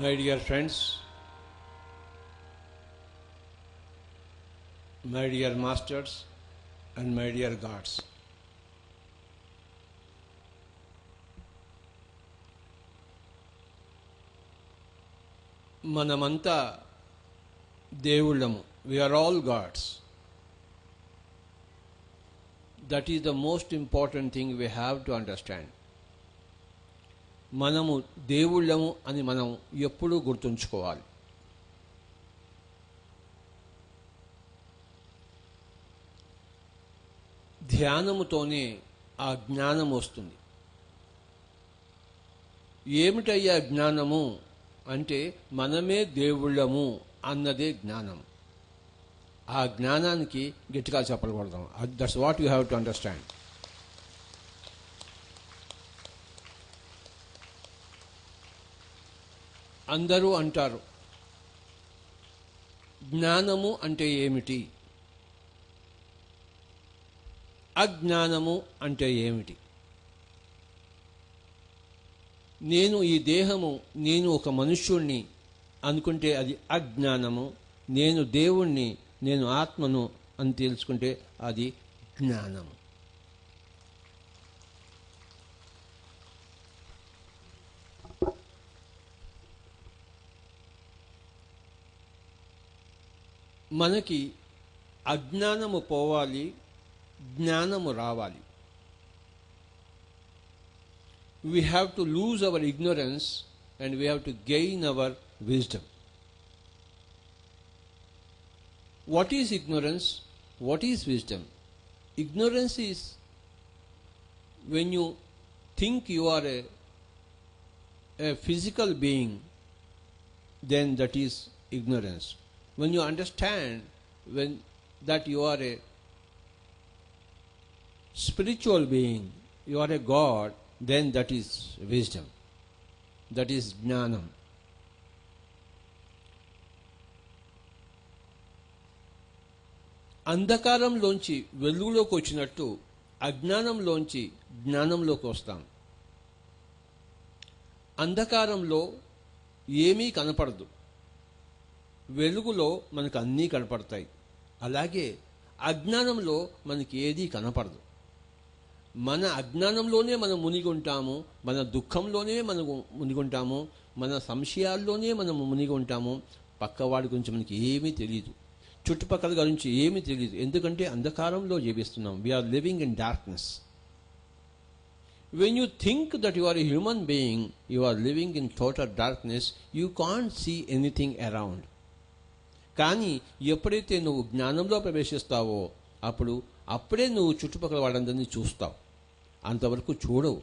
My dear friends, my dear masters, and my dear gods, మనమంతా దేవుళ్ళము. We are all gods. That is the most important thing we have to understand. మనము దేవుళ్ళము అని మనం ఎప్పుడూ గుర్తుంచుకోవాలి. ధ్యానముతోనే ఆ జ్ఞానం వస్తుంది. ఏమిటయ్యా జ్ఞానము అంటే మనమే దేవుళ్ళము అన్నదే జ్ఞానం. ఆ జ్ఞానానికి గట్టిగా చెప్పకూడదు. That's what you have to understand. అందరూ అంటారు, జ్ఞానము అంటే ఏమిటి, అజ్ఞానము అంటే ఏమిటి. నేను ఈ దేహము, నేను ఒక మనుష్యుణ్ణి అనుకుంటే అది అజ్ఞానము. నేను దేవుణ్ణి, నేను ఆత్మను అని తెలుసుకుంటే అది జ్ఞానము. మనకి అజ్ఞానము పోవాలి, జ్ఞానము రావాలి. We have to lose our ignorance and we have to gain our wisdom. What is ignorance? What is wisdom? Ignorance is when you think you are a physical being, then that is ignorance. When you understand that you are a spiritual being, you are a God, then that is wisdom. That is jnanam. అంధకారంలోంచి వెలుగులోకి వచ్చినట్టు అజ్ఞానంలోంచి జ్ఞానంలోకి వస్తాం. అంధకారంలో ఏమీ కనపడదు, వెలుగులో మనకు అన్నీ కనపడతాయి. అలాగే అజ్ఞానంలో మనకి ఏదీ కనపడదు. మన అజ్ఞానంలోనే మనం మునిగి ఉంటాము, మన దుఃఖంలోనే మనము మునిగి ఉంటాము, మన సంశయాల్లోనే మనము మునిగి ఉంటాము. పక్కవాడి గురించి మనకి ఏమీ తెలియదు, చుట్టుపక్కల గురించి ఏమీ తెలియదు. ఎందుకంటే అంధకారంలో జీవిస్తున్నాం. We are living in darkness. When you think that you are a human being, you are living in total darkness. You can't see anything around. కానీ ఎప్పుడైతే నువ్వు జ్ఞానంలో ప్రవేశిస్తావో అప్పుడే నువ్వు చుట్టుపక్కల వాళ్ళందరినీ చూస్తావు. అంతవరకు చూడవు.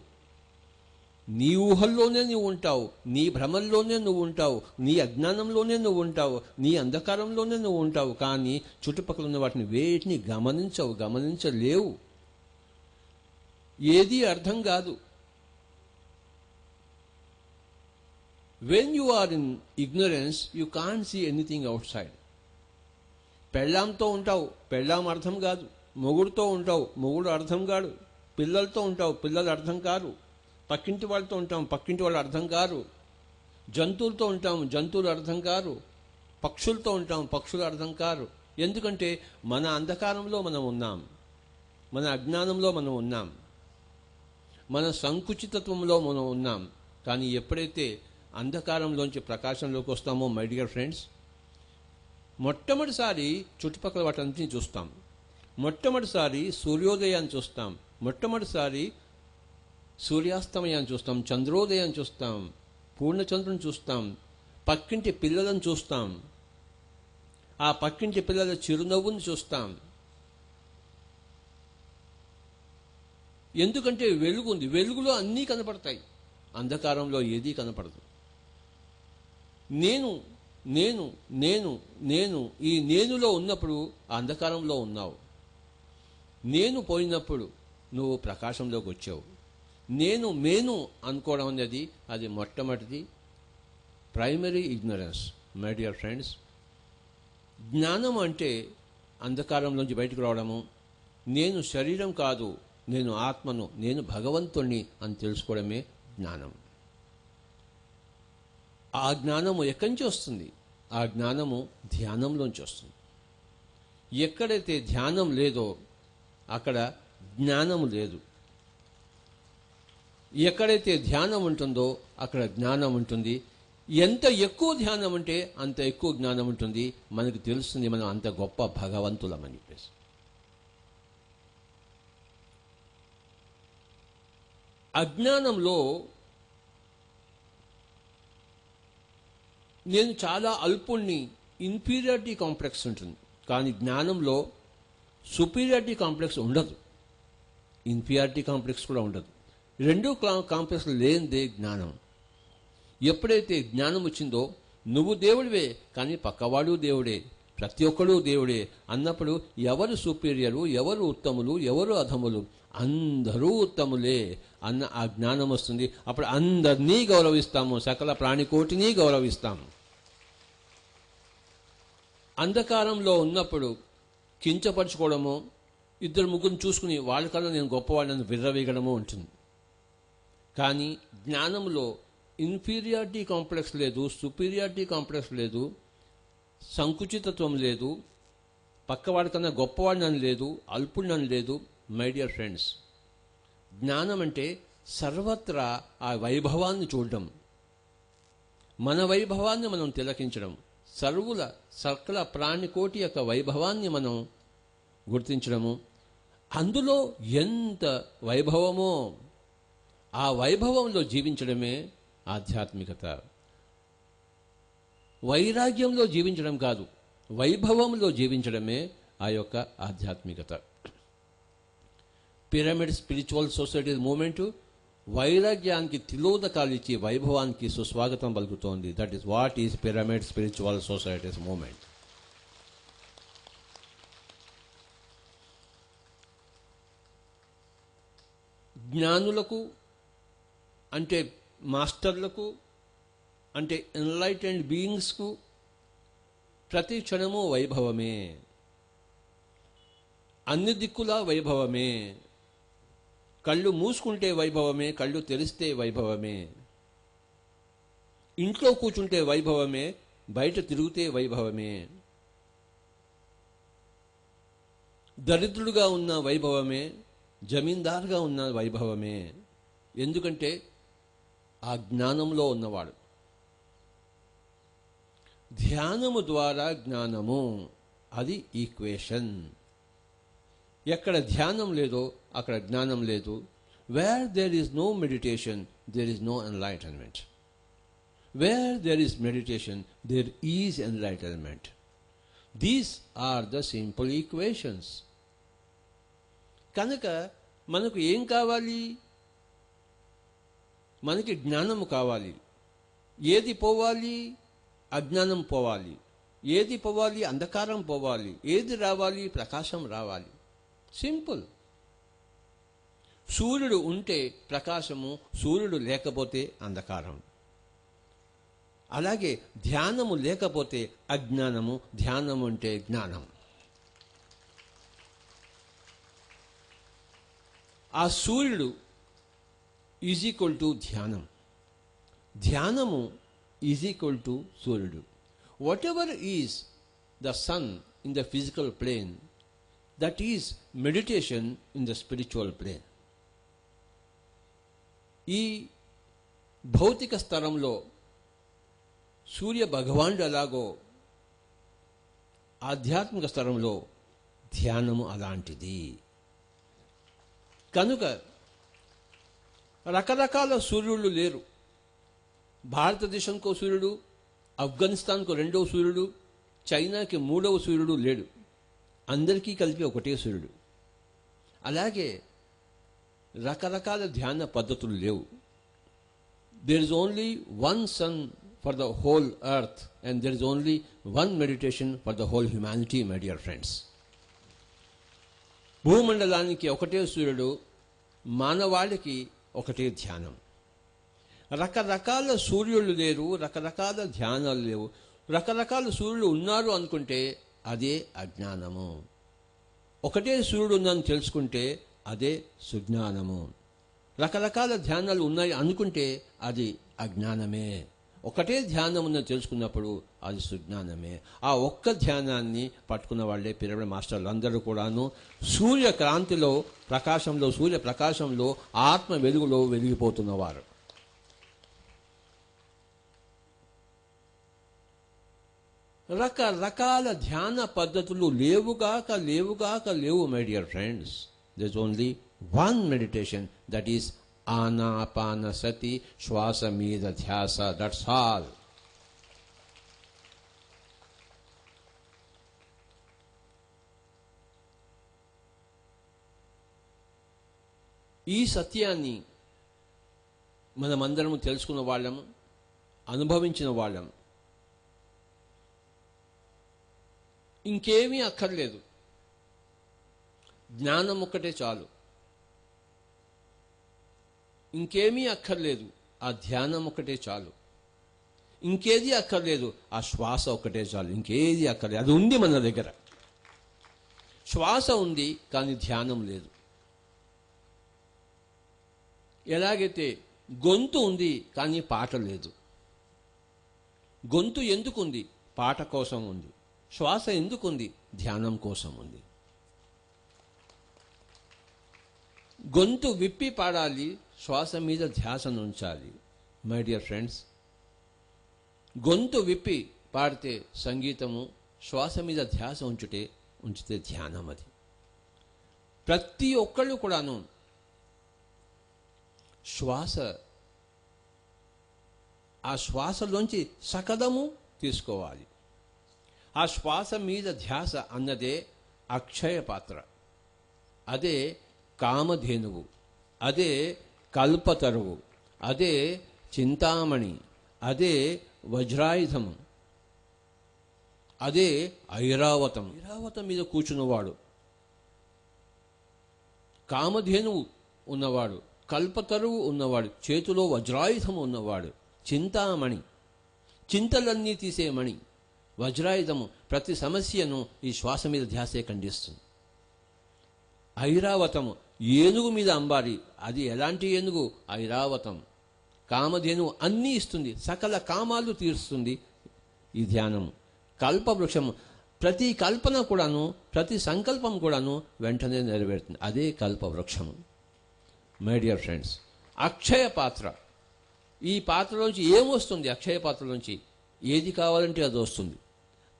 నీ ఊహల్లోనే నువ్వు ఉంటావు, నీ భ్రమల్లోనే నువ్వు ఉంటావు, నీ అజ్ఞానంలోనే నువ్వు ఉంటావు, నీ అంధకారంలోనే నువ్వు ఉంటావు. కానీ చుట్టుపక్కల ఉన్న వాటిని వేటిని గమనించలేవు. ఏదీ అర్థం కాదు. When you are in ignorance, you can't see anything outside. పెళ్ళాంతో ఉంటావు, పెళ్ళాం అర్థం కాదు. మొగుడుతో ఉంటావు, మొగుడు అర్థం కాడు. పిల్లలతో ఉంటావు, పిల్లలు అర్థం కారు. పక్కింటి వాళ్ళతో ఉంటాం, పక్కింటి వాళ్ళు అర్థం కారు. జంతువులతో ఉంటాం, జంతువులు అర్థం కారు. పక్షులతో ఉంటాం, పక్షులు అర్థం కారు. ఎందుకంటే మన అంధకారంలో మనం ఉన్నాం, మన అజ్ఞానంలో మనం ఉన్నాం, మన సంకుచితత్వంలో మనం ఉన్నాం. కానీ ఎప్పుడైతే అంధకారంలోంచి ప్రకాశంలోకి వస్తామో, మై డియర్ ఫ్రెండ్స్, మొట్టమొదటిసారి చుట్టుపక్కల వాటన్నిటిని చూస్తాం. మొట్టమొదటిసారి సూర్యోదయాన్ని చూస్తాం, మొట్టమొదటిసారి సూర్యాస్తమయాన్ని చూస్తాం, చంద్రోదయాన్ని చూస్తాం, పూర్ణచంద్రుని చూస్తాం, పక్కింటి పిల్లలను చూస్తాం, ఆ పక్కింటి పిల్లల చిరునవ్వుని చూస్తాం. ఎందుకంటే వెలుగు ఉంది, వెలుగులో అన్నీ కనపడతాయి, అంధకారంలో ఏదీ కనపడదు. నేను నేను నేను నేను ఈ నేనులో ఉన్నప్పుడు అంధకారంలో ఉన్నావు. నేను పోయినప్పుడు నువ్వు ప్రకాశంలోకి వచ్చావు. నేను అనుకోవడం అనేది అది మొట్టమొదటిది primary ignorance. My dear friends, జ్ఞానం అంటే అంధకారంలోంచి బయటకు రావడము. నేను శరీరం కాదు, నేను ఆత్మను, నేను భగవంతుణ్ణి అని తెలుసుకోవడమే జ్ఞానం. ఆ జ్ఞానము ఎక్కడి నుంచి వస్తుంది? ఆ జ్ఞానము ధ్యానంలోంచి వస్తుంది. ఎక్కడైతే ధ్యానం లేదో అక్కడ జ్ఞానము లేదు. ఎక్కడైతే ధ్యానం ఉంటుందో అక్కడ జ్ఞానం ఉంటుంది. ఎంత ఎక్కువ ధ్యానం ఉంటే అంత ఎక్కువ జ్ఞానం ఉంటుంది. మనకు తెలుస్తుంది మనం అంత గొప్ప భగవంతులమని చెప్పేసి. అజ్ఞానంలో నేను చాలా అల్పుణ్ణి, ఇన్ఫీరియారిటీ కాంప్లెక్స్ ఉంటుంది. కానీ జ్ఞానంలో సుపీరియారిటీ కాంప్లెక్స్ ఉండదు, ఇన్ఫీరియారిటీ కాంప్లెక్స్ కూడా ఉండదు. రెండు కాంప్లెక్స్ లేనిదే జ్ఞానం. ఎప్పుడైతే జ్ఞానం వచ్చిందో నువ్వు దేవుడివే కానీ పక్కవాడు దేవుడే, ప్రతి ఒక్కడు దేవుడే అన్నప్పుడు ఎవరు సుపీరియరు, ఎవరు ఉత్తములు, ఎవరు అధములు, అందరూ ఉత్తములే అన్న ఆ జ్ఞానం వస్తుంది. అప్పుడు అందరినీ గౌరవిస్తాము, సకల ప్రాణికోటిని గౌరవిస్తాము. అంధకారంలో ఉన్నప్పుడు కించపరచుకోవడము, ఇద్దరు ముగ్గురు చూసుకుని వాళ్ళకన్నా నేను గొప్పవాళ్ళని విర్రవీగడము ఉంటుంది. కానీ జ్ఞానంలో ఇన్ఫీరియారిటీ కాంప్లెక్స్ లేదు, సుపీరియారిటీ కాంప్లెక్స్ లేదు, సంకుచితత్వం లేదు, పక్కవాడికన్నా గొప్పవాడిని లేదు, అల్పుడిని లేదు. మై డియర్ ఫ్రెండ్స్, జ్ఞానం అంటే సర్వత్రా ఆ వైభవాన్ని చూడడం, మన వైభవాన్ని మనం తిలకించడం, సకల ప్రాణికోటి యొక్క వైభవాన్ని మనం గుర్తించడము. అందులో ఎంత వైభవమో ఆ వైభవంలో జీవించడమే ఆధ్యాత్మికత. వైరాగ్యంలో జీవించడం కాదు, వైభవంలో జీవించడమే ఆ యొక్క ఆధ్యాత్మికత. పిరమిడ్ స్పిరిచువల్ సొసైటీస్ మూమెంట్ వైరాగ్యానికి తిలోదకాలు ఇచ్చి వైభవానికి సుస్వాగతం పలుకుతోంది. That is what is pyramid spiritual societies movement. జ్ఞానులకు అంటే మాస్టర్లకు అంటే ఎన్లైటెండ్ బీయింగ్స్కు ప్రతి క్షణము వైభవమే, అన్ని దిక్కులా వైభవమే. కళ్ళు మూసుకుంటే వైభవమే, కళ్ళు తెరిస్తే వైభవమే, ఇంట్లో కూర్చుంటే వైభవమే, బయట తిరిగితే వైభవమే, దరిద్రుడుగా ఉన్న వైభవమే, జమీందారుగా ఉన్న వైభవమే. ఎందుకంటే ఆ జ్ఞానంలో ఉన్నవాడు. ధ్యానము ద్వారా జ్ఞానము, అది ఈక్వేషన్. ఎక్కడ ధ్యానం లేదో అక్కడ జ్ఞానం లేదు. Where there is no meditation there is no enlightenment. Where there is meditation there is enlightenment. These are the simple equations. కనుక మనకు ఏం కావాలి? మనకి జ్ఞానము కావాలి. ఏది పోవాలి? అజ్ఞానం పోవాలి. ఏది పోవాలి? అంధకారం పోవాలి. ఏది రావాలి? ప్రకాశం రావాలి. సింపుల్. సూర్యుడు ఉంటే ప్రకాశము, సూర్యుడు లేకపోతే అంధకారం. అలాగే ధ్యానము లేకపోతే అజ్ఞానము, ధ్యానము అంటే జ్ఞానం. ఆ సూర్యుడు ఈజ్ ఈక్వల్ టు ధ్యానం, ధ్యానము ఈజ్ ఈక్వల్ టు సూర్యుడు. Whatever is the sun in the physical plane, that is meditation in the spiritual plane. ఈ భౌతిక స్తరంలో సూర్య భగవానుడు ఎలాగో ఆధ్యాత్మిక స్తరంలో ధ్యానము అలాంటిది. కనుక రకరకాల సూర్యుళ్ళు లేరు. భారతదేశంకో సూర్యుడు, ఆఫ్ఘనిస్తాన్కు రెండవ సూర్యుడు, చైనాకి మూడవ సూర్యుడు లేడు. అందరికీ కలిపి ఒకటే సూర్యుడు. అలాగే రకరకాల ధ్యాన పద్ధతులు లేవు. There is only one sun for the whole earth and there is only one meditation for the whole humanity, my dear friends. భూమండలానికి ఒకటే సూర్యుడు, మానవాళికి ఒకటే ధ్యానం. రకరకాల సూర్యుళ్ళు లేరు, రకరకాల ధ్యానాలు లేవు. రకరకాల సూర్యులు ఉన్నారు అనుకుంటే అదే అజ్ఞానము. ఒకటే సూర్యుడు ఉందని తెలుసుకుంటే అదే సుజ్ఞానము. రకరకాల ధ్యానాలు ఉన్నాయి అనుకుంటే అది అజ్ఞానమే. ఒకటే ధ్యానం ఉందని తెలుసుకున్నప్పుడు అది సుజ్ఞానమే. ఆ ఒక్క ధ్యానాన్ని పట్టుకున్న వాళ్ళే పిరమిడ్ మాస్టర్లు అందరూ కూడాను సూర్యకాంతిలో ప్రకాశంలో, సూర్యప్రకాశంలో, ఆత్మ వెలుగులో వెలిగిపోతున్నవారు. రకరకాల ధ్యాన పద్ధతులు లేవు my dear friends. There is only one meditation, that is Anapanasati, శ్వాస మీద ధ్యాస. That's all. ఈ సత్యాన్ని మనమందరము తెలుసుకున్న వాళ్ళము, అనుభవించిన వాళ్ళము. ఇంకేమీ అక్కర్లేదు, జ్ఞానం ఒక్కటే చాలు. ఇంకేమీ అక్కర్లేదు, ఆ ధ్యానం ఒక్కటే చాలు. ఇంకేది అక్కర్లేదు, ఆ శ్వాస ఒక్కటే చాలు. ఇంకేది అక్కర్లేదు, అది ఉంది మన దగ్గర. శ్వాస ఉంది కానీ ధ్యానం లేదు. ఎలాగైతే గొంతు ఉంది కానీ పాట లేదు. గొంతు ఎందుకుంది? పాట కోసం ఉంది. శ్వాస ఎందుకుంది? ధ్యానం కోసం ఉంది. గొంతు విప్పి పాడాలి, శ్వాస మీద ధ్యాసను ఉంచాలి. మై డియర్ ఫ్రెండ్స్, గొంతు విప్పి పాడితే సంగీతము, శ్వాస మీద ధ్యాస ఉంచితే ధ్యానం. అది ప్రతి ఒక్కళ్ళు కూడాను ఆ శ్వాసలోంచి సకలము తీసుకోవాలి. ఆ శ్వాస మీద ధ్యాస అన్నదే అక్షయ పాత్ర, అదే కామధేనువు, అదే కల్పతరువు, అదే చింతామణి, అదే వజ్రాయుధము, అదే ఐరావతం. ఐరావతం మీద కూర్చున్నవాడు కామధేనువు ఉన్నవాడు, కల్పతరువు ఉన్నవాడు, చేతిలో వజ్రాయుధము ఉన్నవాడు చింతామణి, చింతలన్నీ తీసే మణి. వజ్రాయుధము ప్రతి సమస్యను ఈ శ్వాస మీద ధ్యాసే ఖండిస్తుంది. ఐరావతము ఏనుగు మీద అంబారి, అది ఎలాంటి ఏనుగు? ఐరావతం. కామధేనువు అన్నీ ఇస్తుంది, సకల కామాలు తీరుస్తుంది ఈ ధ్యానము. కల్పవృక్షము ప్రతి కల్పన కూడాను, ప్రతి సంకల్పం కూడాను వెంటనే నెరవేరుతుంది, అదే కల్పవృక్షము. మై డియర్ ఫ్రెండ్స్, అక్షయ పాత్ర, ఈ పాత్రలోంచి ఏమొస్తుంది? అక్షయ పాత్రలోంచి ఏది కావాలంటే అది వస్తుంది.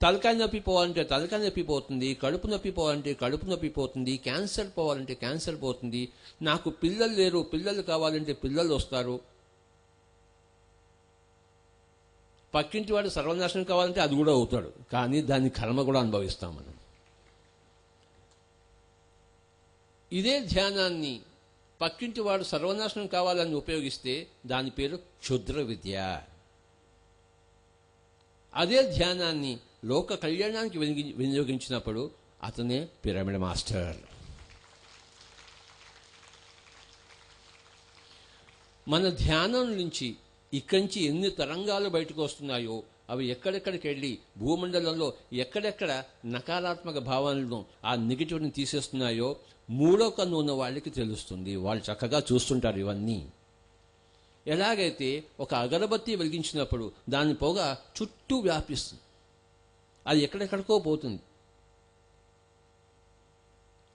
తలకాయ నొప్పి పోవాలంటే తలకాయ నొప్పి పోతుంది, కడుపు నొప్పి పోవాలంటే కడుపు నొప్పి పోతుంది, క్యాన్సర్ పోవాలంటే క్యాన్సర్ పోతుంది. నాకు పిల్లలు లేరు, పిల్లలు కావాలంటే పిల్లలు వస్తారు. పక్కింటి వాడు సర్వనాశనం కావాలంటే అది కూడా అవుతాడు, కానీ దాని కర్మ కూడా అనుభవిస్తాం మనం. ఇదే ధ్యానాన్ని పక్కింటి వాడు సర్వనాశనం కావాలని ఉపయోగిస్తే దాని పేరు క్షుద్ర విద్య. అదే ధ్యానాన్ని లోక కళ్యాణానికి వినియోగించినప్పుడు అతనే పిరమిడ్ మాస్టర్. మన ధ్యానం నుంచి ఇక్కడి నుంచి ఎన్ని తరంగాలు బయటకు వస్తున్నాయో అవి ఎక్కడెక్కడికి వెళ్ళి భూమండలంలో ఎక్కడెక్కడ నకారాత్మక భావనలను, ఆ నెగిటివ్ని తీసేస్తున్నాయో మూడో కన్ను ఉన్న వాళ్ళకి తెలుస్తుంది. వాళ్ళు చక్కగా చూస్తుంటారు ఇవన్నీ. ఎలాగైతే ఒక అగరబత్తి వెలిగించినప్పుడు దాని పొగ చుట్టూ వ్యాపిస్తుంది, అది ఎక్కడెక్కడికో పోతుంది.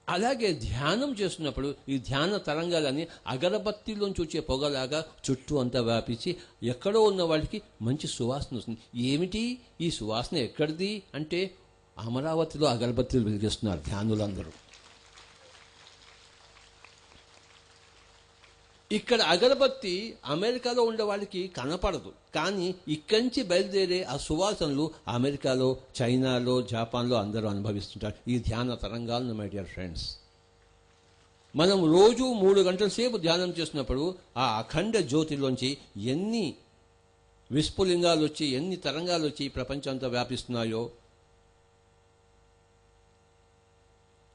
అలాగే ధ్యానం చేస్తున్నప్పుడు ఈ ధ్యాన తరంగాలని అగరబత్తిలోంచి వచ్చే పొగలాగా చుట్టూ అంతా వ్యాపించి ఎక్కడో ఉన్న వాళ్ళకి మంచి సువాసన వస్తుంది. ఏమిటి ఈ సువాసన ఎక్కడిది అంటే అమరావతిలో అగరబత్తులు వెలిగిస్తున్నారు ధ్యానులందరూ. ఇక్కడ అగరబత్తి అమెరికాలో ఉండే వాళ్ళకి కనపడదు, కానీ ఇక్కడి నుంచి బయలుదేరే ఆ సువాసనలు అమెరికాలో, చైనాలో, జపాన్లో అందరూ అనుభవిస్తుంటారు ఈ ధ్యాన తరంగాలను. మై డియర్ ఫ్రెండ్స్, మనం రోజు 3 గంటల సేపు ధ్యానం చేస్తున్నప్పుడు ఆ అఖండ జ్యోతిలోంచి ఎన్ని విస్ఫులింగాలు వచ్చి, ఎన్ని తరంగాలు వచ్చి ప్రపంచం అంతా వ్యాపిస్తున్నాయో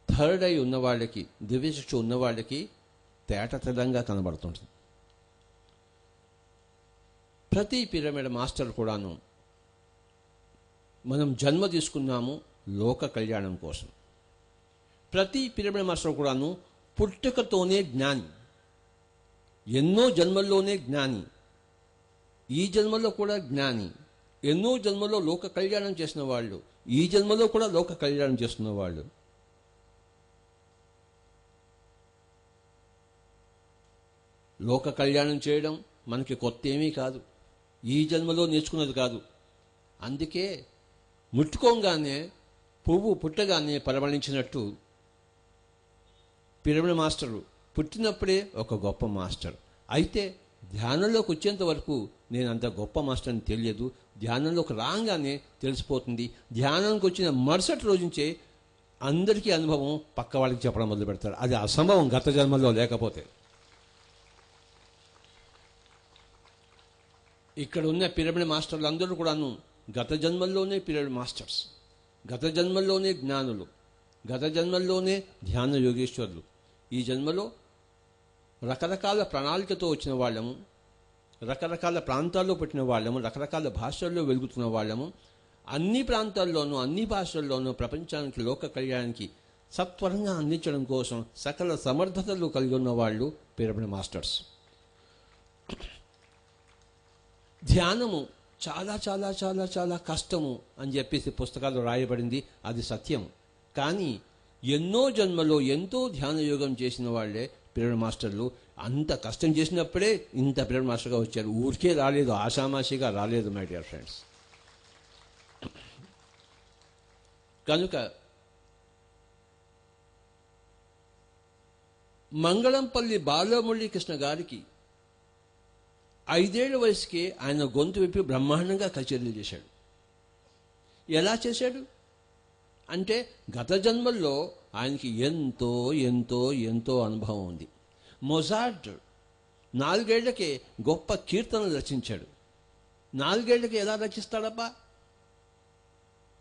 థర్డ్ ఐ ఉన్నవాళ్ళకి, దివ్యచక్షు ఉన్నవాళ్ళకి తేటతెల్లంగా కనబడుతుంటుంది. ప్రతి పిరమిడ్ మాస్టర్ కూడాను మనం జన్మ తీసుకున్నాము లోక కళ్యాణం కోసం. ప్రతి పిరమిడ్ మాస్టర్ కూడాను పుట్టుకతోనే జ్ఞాని, ఎన్నో జన్మల్లోనే జ్ఞాని. ఈ జన్మలో కూడా జ్ఞాని, ఎన్నో జన్మలో లోక కళ్యాణం చేసిన వాళ్ళు, ఈ జన్మలో కూడా లోక కళ్యాణం చేస్తున్న వాళ్ళు. లోక కళ్యాణం చేయడం మనకి కొత్త ఏమీ కాదు, ఈ జన్మలో నేర్చుకున్నది కాదు. అందుకే ముట్టుకోగానే పువ్వు పుట్టగానే పరిమళించినట్టు పిరమిడ్ మాస్టరు పుట్టినప్పుడే ఒక గొప్ప మాస్టర్. అయితే ధ్యానంలోకి వచ్చేంత వరకు నేను అంత గొప్ప మాస్టర్ అని తెలియదు. ధ్యానంలోకి రాగానే తెలిసిపోతుంది. ధ్యానానికి వచ్చిన మరుసటి రోజు నుంచే అందరికీ అనుభవం పక్క వాళ్ళకి చెప్పడం మొదలు పెడతారు. అది అసంభవం గత జన్మలో లేకపోతే. ఇక్కడ ఉన్న పిరమిడ్ మాస్టర్లు అందరూ కూడాను గత జన్మల్లోనే పిరమిడ్ మాస్టర్స్, గత జన్మల్లోనే జ్ఞానులు, గత జన్మల్లోనే ధ్యాన యోగేశ్వరులు. ఈ జన్మలో రకరకాల ప్రణాళికతో వచ్చిన వాళ్ళము, రకరకాల ప్రాంతాల్లో పుట్టిన వాళ్ళము, రకరకాల భాషల్లో వెలుగుతున్న వాళ్ళము. అన్ని ప్రాంతాల్లోనూ అన్ని భాషల్లోనూ ప్రపంచానికి లోక కళ్యాణానికి సత్వరంగా అందించడం కోసం సకల సమర్థతలు కలిగి ఉన్న వాళ్ళు పిరమిడ్ మాస్టర్స్. ధ్యానము చాలా చాలా చాలా చాలా కష్టము అని చెప్పేసి పుస్తకాలు రాయబడింది, అది సత్యం. కానీ ఎన్నో జన్మలో ఎంతో ధ్యాన యోగం చేసిన వాళ్ళే పిరమిడ్ మాస్టర్లు. అంత కష్టం చేసినప్పుడే ఇంత పిరమిడ్ మాస్టర్గా వచ్చారు. ఊరికే రాలేదు, ఆషామాషిగా రాలేదు మై డియర్ ఫ్రెండ్స్. కనుక మంగళంపల్లి బాలమురళీకృష్ణ గారికి 5 ఏళ్ల వయసుకే ఆయన గొంతు విప్పి బ్రహ్మాండంగా కచేరీలు చేశాడు. ఎలా చేశాడు అంటే గత జన్మల్లో ఆయనకి ఎంతో ఎంతో ఎంతో అనుభవం ఉంది. మొజార్ట్ 4 ఏళ్లకే గొప్ప కీర్తనలు రచించాడు. 4 ఏళ్లకే ఎలా రచిస్తాడబ్బా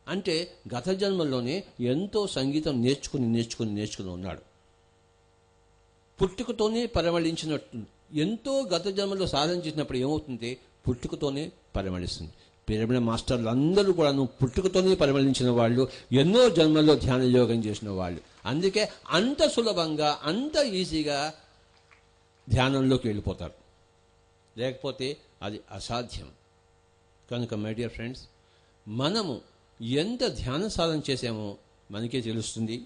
అంటే గత జన్మల్లోనే ఎంతో సంగీతం నేర్చుకుని ఉన్నాడు. పుట్టుకతోనే పరిమళించినట్టు ఎంతో గత జన్మలో సాధన చేసినప్పుడు ఏమవుతుంది, పుట్టుకతోనే పరిమళిస్తుంది. పిరమిడ్ మాస్టర్లు అందరూ కూడా పుట్టుకతోనే పరిమళించిన వాళ్ళు, ఎన్నో జన్మల్లో ధ్యాన యోగం చేసిన వాళ్ళు. అందుకే అంత సులభంగా అంత ఈజీగా ధ్యానంలోకి వెళ్ళిపోతారు, లేకపోతే అది అసాధ్యం. కనుక మై డియర్ ఫ్రెండ్స్, మనము ఎంత ధ్యాన సాధన చేసామో మనకే తెలుస్తుంది.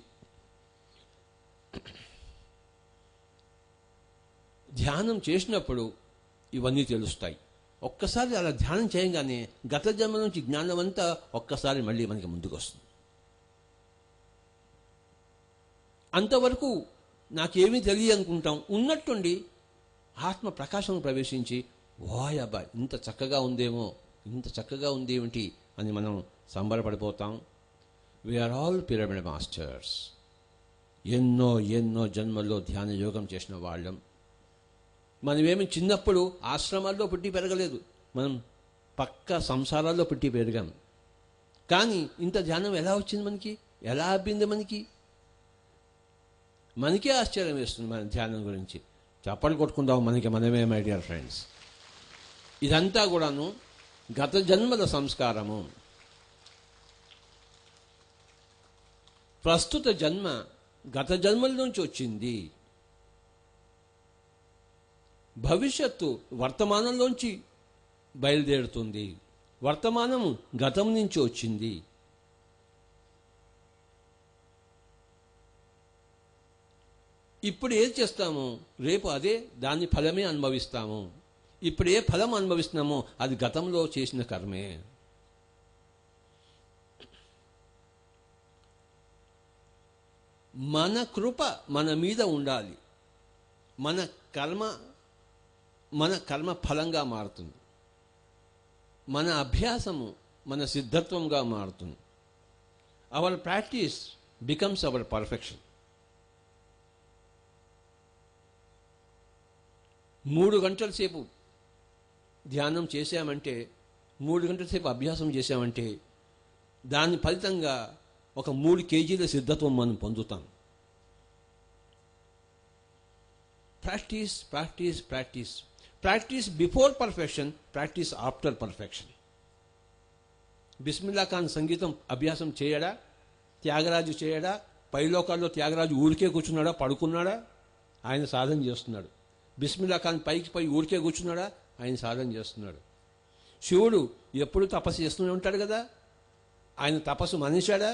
ధ్యానం చేసినప్పుడు ఇవన్నీ తెలుస్తాయి. ఒక్కసారి అలా ధ్యానం చేయగానే గత జన్మ నుంచి జ్ఞానం అంతా ఒక్కసారి మళ్ళీ మనకి ముందుకు వస్తుంది. అంతవరకు నాకేమీ తెలియదు అనుకుంటాం, ఉన్నట్టుండి ఆత్మ ప్రకాశం ప్రవేశించి వాయబ్బా ఇంత చక్కగా ఉందేమో, ఇంత చక్కగా ఉందేమిటి అని మనం సంబరపడిపోతాం. We are all pyramid masters. ఎన్నో ఎన్నో జన్మల్లో ధ్యాన యోగం చేసిన వాళ్ళం. మనమేమి చిన్నప్పుడు ఆశ్రమాల్లో పుట్టి పెరగలేదు, మనం పక్క సంసారాల్లో పుట్టి పెరిగాం. కానీ ఇంత ధ్యానం ఎలా వచ్చింది మనకి, ఎలా అబ్బింది మనకే ఆశ్చర్యం వేస్తుంది మన ధ్యానం గురించి. చప్పట్లు కొట్టుకుందాం మనమే మై డియర్ ఫ్రెండ్స్. ఇదంతా కూడాను గత జన్మల సంస్కారము. ప్రస్తుత జన్మ గత జన్మల నుంచి వచ్చింది. భవిష్యత్తు వర్తమానంలోంచి బయలుదేరుతుంది. వర్తమానము గతం నుంచి వచ్చింది. ఇప్పుడు ఏది చేస్తామో రేపు అదే దాని ఫలమే అనుభవిస్తాము. ఇప్పుడు ఏ ఫలం అనుభవిస్తున్నామో అది గతంలో చేసిన కర్మే. మన కృప మన మీద ఉండాలి. మన కర్మ ఫలంగా మారుతుంది. మన అభ్యాసము మన సిద్ధత్వంగా మారుతుంది. Our practice becomes our perfection. 3 గంటల సేపు ధ్యానం చేశామంటే, 3 గంటల సేపు అభ్యాసం చేశామంటే దాని ఫలితంగా ఒక 3 కేజీల సిద్ధత్వం మనం పొందుతాం. Practice practice practice. Practice before perfection, practice after perfection. Bismillah Khan సంగీతం అభ్యాసం చేయడా? త్యాగరాజు చేయడా? పైలోకాల్లో త్యాగరాజు ఊరికే కూర్చున్నాడా, పడుకున్నాడా? ఆయన సాధన చేస్తున్నాడు. బిస్మిల్లా ఖాన్ పైకి ఊరికే కూర్చున్నాడా? ఆయన సాధన చేస్తున్నాడు. శివుడు ఎప్పుడు తపస్సు చేస్తూనే ఉంటాడు కదా. ఆయన తపస్సు మానేశాడా?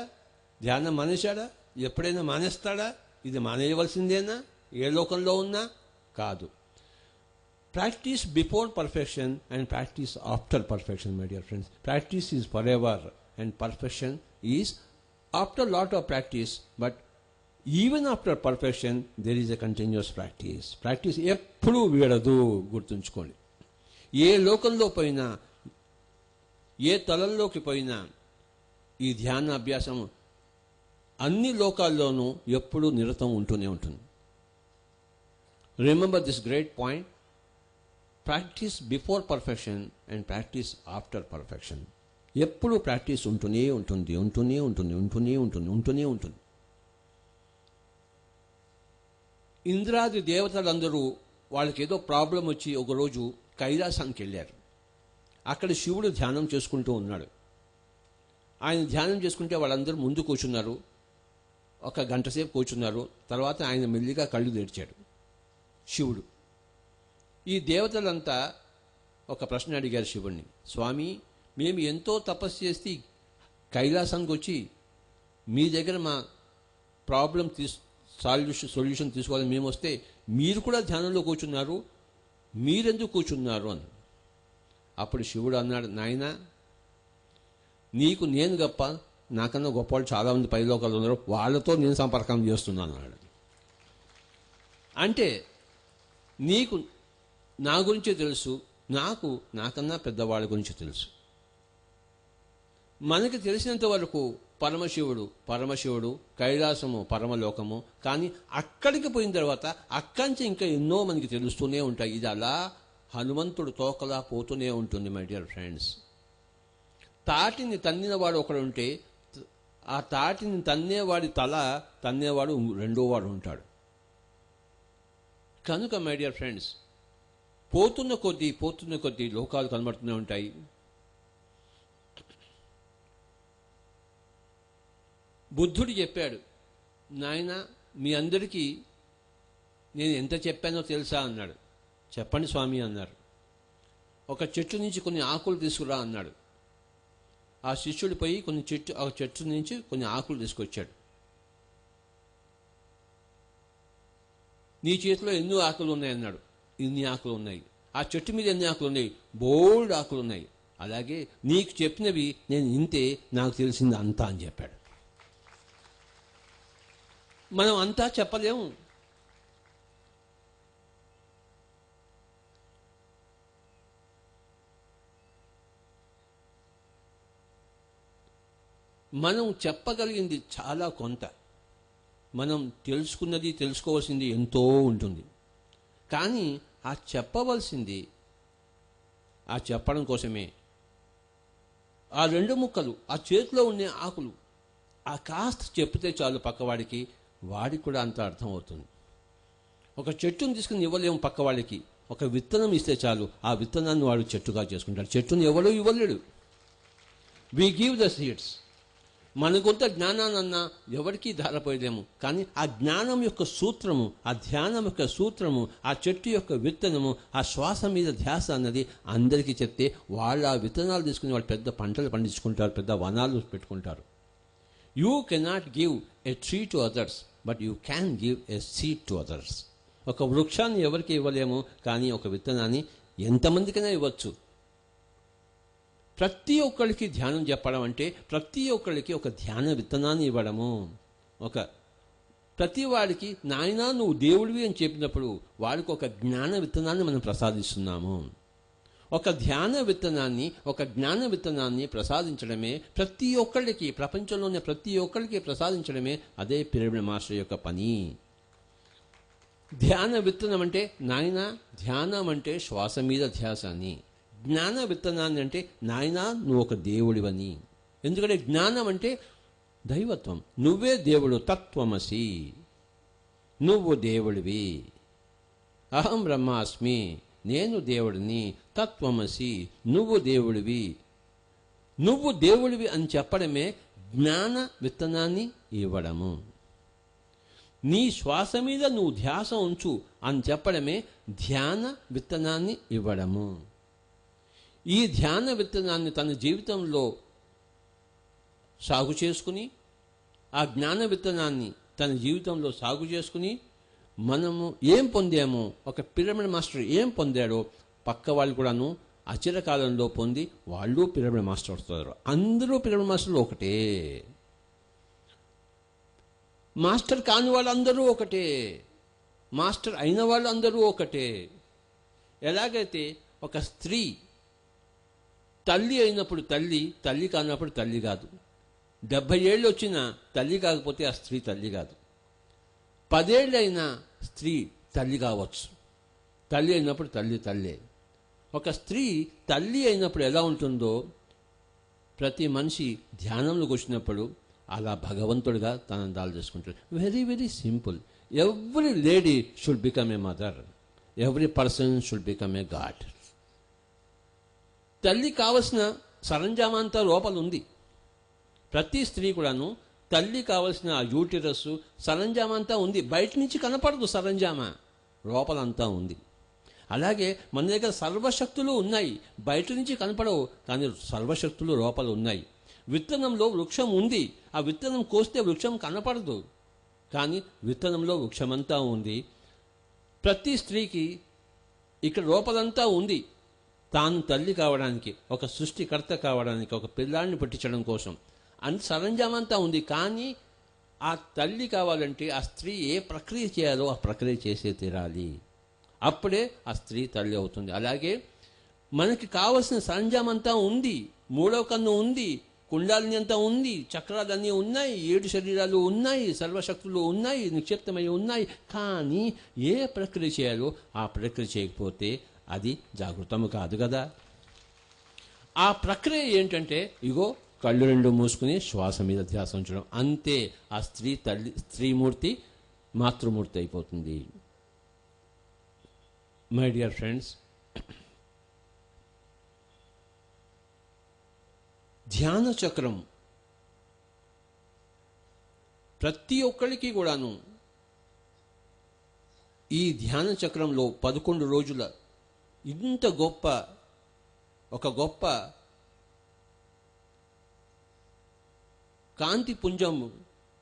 ధ్యానం మానేశాడా? ఎప్పుడైనా మానేస్తాడా? ఇది మానేయవలసిందేనా ఏ లోకంలో ఉన్నా? కాదు. Practice before perfection and practice after perfection, my dear friends. Practice is for ever and perfection is after lot of practice. But even after perfection there is a continuous practice. Practice ఎప్పుడూ వీడదు, గుర్తుంచుకోండి. ఏ లోకంలో పోయినా, ఏ తలంలోకి పోయినా ఈ ధ్యాన అభ్యాసం అన్ని లోకాల్లోనూ ఎప్పుడూ నిరతం ఉంటూనే ఉంటుంది. Remember this great point. Practice before perfection and practice after perfection. ఎప్పుడూ ప్రాక్టీస్ ఉంటూనే ఉంటుంది, ఉంటూనే ఉంటుంది, ఉంటూనే ఉంటుంది, ఉంటూనే ఉంటుంది. ఇంద్రాది దేవతలందరూ వాళ్ళకి ఏదో ప్రాబ్లం వచ్చి ఒకరోజు కైలాసానికి వెళ్ళారు. అక్కడ శివుడు ధ్యానం చేసుకుంటూ ఉన్నాడు. ఆయన ధ్యానం చేసుకుంటే వాళ్ళందరూ ముందు కూర్చున్నారు. ఒక గంట సేపు కూర్చున్నారు. తర్వాత ఆయన మెల్లిగా కళ్ళు తెరిచాడు శివుడు. ఈ దేవతలంతా ఒక ప్రశ్న అడిగారు శివుడిని. స్వామి, మేము ఎంతో తపస్సు చేసి కైలాసానికి వచ్చి మీ దగ్గర మా ప్రాబ్లం సొల్యూషన్ తీసుకోవాలని మేము వస్తే మీరు కూడా ధ్యానంలో కూర్చున్నారు, మీరెందుకు కూర్చున్నారు అని. అప్పుడు శివుడు అన్నాడు, నాయనా, నీకు నేను గొప్ప, నాకన్నా గొప్పవాళ్ళు చాలామంది పైలోకాలు ఉన్నారు, వాళ్ళతో నేను సంపర్కం చేస్తున్నాను అన్నాడు. అంటే నీకు నా గురించే తెలుసు, నాకు నాకన్నా పెద్దవాళ్ళ గురించి తెలుసు. మనకి తెలిసినంత వరకు పరమశివుడు కైలాసము పరమలోకము. కానీ అక్కడికి పోయిన తర్వాత అక్కడి ఇంకా ఎన్నో మనకి తెలుస్తూనే ఉంటాయి. ఇది అలా హనుమంతుడు తోకలా పోతూనే ఉంటుంది, మై డియర్ ఫ్రెండ్స్. తాటిని తన్నినవాడు ఒకడు ఉంటే ఆ తాటిని తన్నేవాడి తల తన్నేవాడు రెండోవాడు ఉంటాడు. కనుక మై డియర్ ఫ్రెండ్స్, పోతున్న కొద్దీ లోకాలు కనబడుతూనే ఉంటాయి. బుద్ధుడు చెప్పాడు, నాయన మీ అందరికీ నేను ఎంత చెప్పానో తెలుసా అన్నాడు. చెప్పండి స్వామి అన్నారు. ఒక చెట్టు నుంచి కొన్ని ఆకులు తీసుకురా అన్నాడు. ఆ శిష్యుడు పోయి ఆ చెట్టు నుంచి కొన్ని ఆకులు తీసుకొచ్చాడు. నీ చేతిలో ఎన్ని ఆకులు ఉన్నాయి అన్నాడు. ఇన్ని ఆకులు ఉన్నాయి. ఆ చెట్టు మీద ఎన్ని ఆకులు ఉన్నాయి? బోల్డ్ ఆకులు ఉన్నాయి. అలాగే నీకు చెప్పినవి నేను ఇంతే, నాకు తెలిసింది అంతా అని చెప్పాడు. మనం అంతా చెప్పలేము. మనం చెప్పగలిగింది చాలా కొంత. మనం తెలుసుకోవాల్సింది ఎంతో ఉంటుంది. కానీ ఆ చెప్పవలసింది, ఆ చెప్పడం కోసమే ఆ రెండు ముక్కలు, ఆ చేతిలో ఉండే ఆకులు, ఆ కాస్త చెప్తే చాలు పక్కవాడికి, వాడికి కూడా అంత అర్థమవుతుంది. ఒక చెట్టును తీసుకుని ఇవ్వలేము పక్కవాడికి, ఒక విత్తనం ఇస్తే చాలు, ఆ విత్తనాన్ని వాడు చెట్టుగా చేసుకుంటాడు. చెట్టును ఎవడో ఇవ్వలేడు. We give the seeds. మనకొంత జ్ఞానాన్నన్నా ఎవరికీ ధారపోయలేము. కానీ ఆ జ్ఞానం యొక్క సూత్రము, ఆ ధ్యానం యొక్క సూత్రము, ఆ చెట్టు యొక్క విత్తనము, ఆ శ్వాస మీద ధ్యాస అన్నది అందరికీ చెప్తే వాళ్ళు ఆ విత్తనాలు తీసుకుని వాళ్ళు పెద్ద పంటలు పండించుకుంటారు, పెద్ద వనాలు పెట్టుకుంటారు. You cannot give a tree to others, but you can give a seed to others. ఒక వృక్షాన్ని ఎవరికి ఇవ్వలేము, కానీ ఒక విత్తనాన్ని ఎంతమందికైనా ఇవ్వచ్చు. ప్రతి ఒక్కరికి ధ్యానం చెప్పడం అంటే ప్రతి ఒక్కరికి ఒక ధ్యాన విత్తనాన్ని ఇవ్వడము. ప్రతి వాడికి నాయనా నువ్వు దేవుడివి అని చెప్పినప్పుడు వాడికి ఒక జ్ఞాన విత్తనాన్ని మనం ప్రసాదిస్తున్నాము. ఒక జ్ఞాన విత్తనాన్ని ప్రసాదించడమే ప్రతి ఒక్కరికి, ప్రపంచంలోనే ప్రతి ఒక్కరికి ప్రసాదించడమే అదే పిరమిడ్ మాస్టర్ యొక్క పని. ధ్యాన విత్తనం అంటే నాయనా, ధ్యానం అంటే శ్వాస మీద ధ్యాస అని. జ్ఞాన విత్తనాన్ని అంటే నాయనా నువ్వు ఒక దేవుడివని. ఎందుకంటే జ్ఞానం అంటే దైవత్వం. నువ్వే దేవుడు, తత్వమసి, నువ్వు దేవుడివి. అహం బ్రహ్మాస్మి, నేను దేవుడిని. తత్వమసి, నువ్వు దేవుడివి. నువ్వు దేవుడివి అని చెప్పడమే జ్ఞాన విత్తనాన్ని ఇవ్వడము. నీ శ్వాస మీద నువ్వు ధ్యాస ఉంచు అని చెప్పడమే ధ్యాన విత్తనాన్ని ఇవ్వడము. ఈ ధ్యాన విత్తనాన్ని తన జీవితంలో సాగు చేసుకుని, ఆ జ్ఞాన విత్తనాన్ని తన జీవితంలో సాగు చేసుకుని మనము ఏం పొందామో, ఒక పిరమిడ్ మాస్టర్ ఏం పొందాడో పక్క వాళ్ళు కూడాను అచిరకాలంలో పొంది వాళ్ళు పిరమిడ్ మాస్టర్ అవుతారు. అందరూ పిరమిడ్ మాస్టర్లు ఒకటే, మాస్టర్ కాని వాళ్ళందరూ ఒకటే, మాస్టర్ అయిన వాళ్ళు అందరూ ఒకటే. ఎలాగైతే ఒక స్త్రీ తల్లి అయినప్పుడు తల్లి, తల్లి కానప్పుడు తల్లి కాదు. 70 ఏళ్ళు వచ్చినా తల్లి కాకపోతే ఆ స్త్రీ తల్లి కాదు. 10 ఏళ్ళైనా స్త్రీ తల్లి కావచ్చు, తల్లి అయినప్పుడు తల్లి తల్లే. ఒక స్త్రీ తల్లి అయినప్పుడు ఎలా ఉంటుందో ప్రతి మనిషి ధ్యానంలోకి వచ్చినప్పుడు అలా భగవంతుడిగా తనను దాలు చేసుకుంటాడు. Very very simple. Every lady should become a mother, every person should become a God. తల్లి కావలసిన సరంజామంతా లోపల ఉంది. ప్రతి స్త్రీ కూడాను తల్లి కావలసిన ఆ యూటిరస్ సరంజామంతా ఉంది. బయట నుంచి కనపడదు సరంజామా, లోపలంతా ఉంది. అలాగే మన దగ్గర సర్వశక్తులు ఉన్నాయి, బయట నుంచి కనపడవు, కానీ సర్వశక్తులు లోపల ఉన్నాయి. విత్తనంలో వృక్షం ఉంది, ఆ విత్తనం కోస్తే వృక్షం కనపడదు, కానీ విత్తనంలో వృక్షమంతా ఉంది. ప్రతి స్త్రీకి ఇక్కడ లోపలంతా ఉంది. తాను తల్లి కావడానికి, ఒక సృష్టికర్త కావడానికి, ఒక పిల్లాడిని పుట్టించడం కోసం అంత సరంజామంతా ఉంది. కానీ ఆ తల్లి కావాలంటే ఆ స్త్రీ ఏ ప్రక్రియ చేయాలో ఆ ప్రక్రియ చేసే తీరాలి. అప్పుడే ఆ స్త్రీ తల్లి అవుతుంది. అలాగే మనకి కావలసిన సరంజామంతా ఉంది. 3వ కన్ను ఉంది, కుండాలని అంతా ఉంది, చక్రాలన్నీ ఉన్నాయి, 7 శరీరాలు ఉన్నాయి, సర్వశక్తులు ఉన్నాయి, నిక్షిప్తమై ఉన్నాయి. కానీ ఏ ప్రక్రియ చేయాలో ఆ ప్రక్రియ చేయకపోతే అది జాగృతము కాదు కదా. ఆ ప్రక్రియ ఏంటంటే ఇగో కళ్ళు 2 మూసుకుని శ్వాస మీద ధ్యాస ఉంచడం, అంతే. ఆ స్త్రీ తల్లి, స్త్రీమూర్తి మాతృమూర్తి అయిపోతుంది. మై డియర్ ఫ్రెండ్స్, ధ్యాన చక్రం ప్రతి ఒక్కరికి కూడాను ఈ ధ్యాన చక్రంలో 11 రోజుల ఇంత గొప్ప ఒక గొప్ప కాంతి పుంజం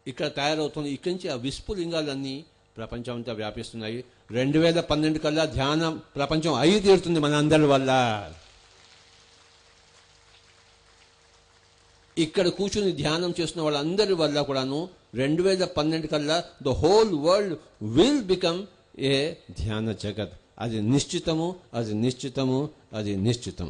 ఇక్కడ తయారవుతుంది. ఇక్కడి నుంచి ఆ విస్ఫులింగాలన్నీ ప్రపంచం అంతా వ్యాపిస్తున్నాయి. 2012 కల్లా ధ్యానం ప్రపంచం అయి తీరుతుంది మన అందరి వల్ల. ఇక్కడ కూర్చుని ధ్యానం చేస్తున్న వాళ్ళందరి వల్ల కూడాను 2012 కల్లా the whole world will become a ధ్యాన జగత్. అది నిశ్చితము, అది నిశ్చితము, అది నిశ్చితం.